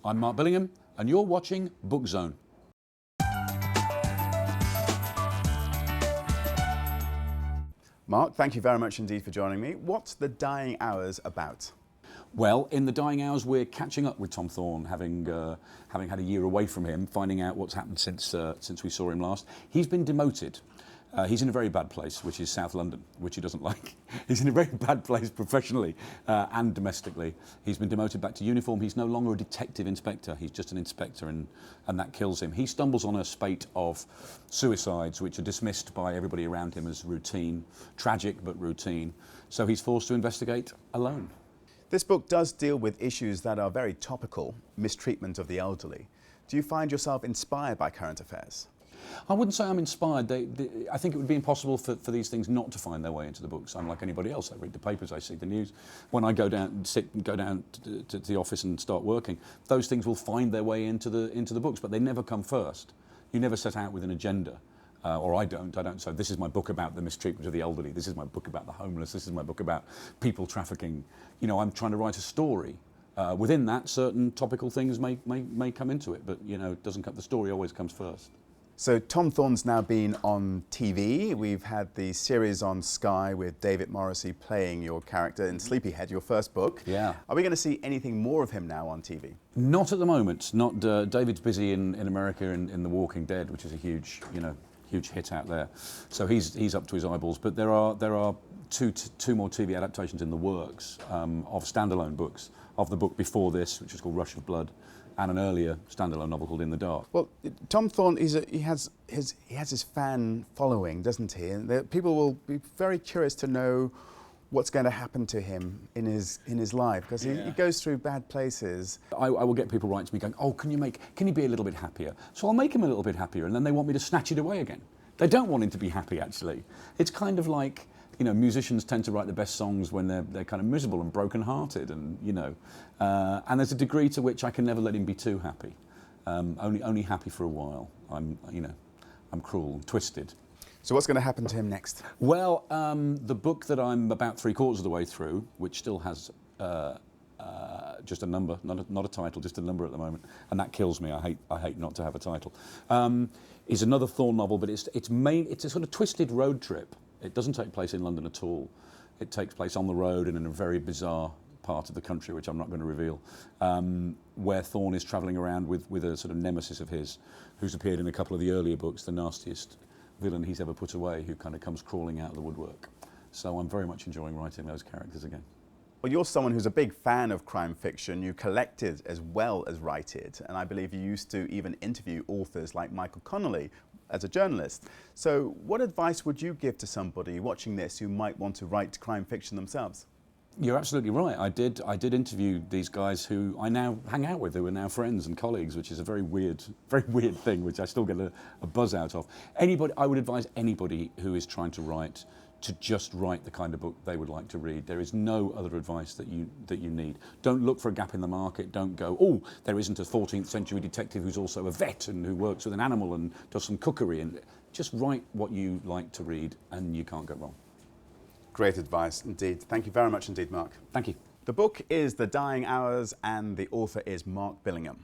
I'm Mark Billingham, and you're watching Book Zone. Mark, thank you very much indeed for joining me. What's The Dying Hours about? Well, in The Dying Hours, we're catching up with Tom Thorne, having had a year away from him, finding out what's happened since we saw him last. He's been demoted. He's in a very bad place, which is South London, which he doesn't like. He's in a very bad place professionally and domestically. He's been demoted back to uniform. He's no longer a detective inspector. He's just an inspector, and that kills him. He stumbles on a spate of suicides, which are dismissed by everybody around him as routine, tragic but routine. So he's forced to investigate alone. This book does deal with issues that are very topical, mistreatment of the elderly. Do you find yourself inspired by current affairs? I wouldn't say I'm inspired. I think it would be impossible for these things not to find their way into the books. I'm like anybody else. I read the papers, I see the news. When I go down to the office and start working, those things will find their way into the books, but they never come first. You never set out with an agenda. Or I don't. So this is my book about the mistreatment of the elderly. This is my book about the homeless. This is my book about people trafficking. You know, I'm trying to write a story. Within that, certain topical things may come into it, but you know, it doesn't come. The story always comes first. So Tom Thorne's now been on TV. We've had the series on Sky with David Morrissey playing your character in Sleepyhead, your first book. Yeah. Are we going to see anything more of him now on TV? Not at the moment. Not. David's busy in America in The Walking Dead, which is a huge hit out there. So he's up to his eyeballs. But there are two more TV adaptations in the works of standalone books of the book before this, which is called Rush of Blood, and an earlier standalone novel called In the Dark. Well, Tom Thorne, he has his fan following, doesn't he? And people will be very curious to know what's going to happen to him in his life, because he goes through bad places. I will get people writing to me going, oh, can you be a little bit happier? So I'll make him a little bit happier, and then they want me to snatch it away again. They don't want him to be happy, actually. It's kind of like, you know, musicians tend to write the best songs when they're kind of miserable and broken-hearted, and you know, and there's a degree to which I can never let him be too happy. Only happy for a while. I'm cruel and twisted. So what's going to happen to him next? Well, the book that I'm about 3/4 of the way through, which still has just a number, not a title, just a number at the moment, and that kills me. I hate not to have a title. Is another Thorne novel, but it's a sort of twisted road trip. It doesn't take place in London at all. It takes place on the road and in a very bizarre part of the country, which I'm not going to reveal, where Thorne is travelling around with a sort of nemesis of his, who's appeared in a couple of the earlier books, the nastiest villain he's ever put away, who kind of comes crawling out of the woodwork. So I'm very much enjoying writing those characters again. Well, you're someone who's a big fan of crime fiction. You collect it as well as write it, and I believe you used to even interview authors like Michael Connolly as a journalist. So what advice would you give to somebody watching this who might want to write crime fiction themselves? You're absolutely right. I did interview these guys who I now hang out with, who are now friends and colleagues, which is a very weird thing, which I still get a buzz out of. I would advise anybody who is trying to write to just write the kind of book they would like to read. There is no other advice that you need. Don't look for a gap in the market. Don't go, oh, there isn't a 14th century detective who's also a vet and who works with an animal and does some cookery. And just write what you like to read, and you can't go wrong. Great advice indeed. Thank you very much indeed, Mark. Thank you. The book is The Dying Hours, and the author is Mark Billingham.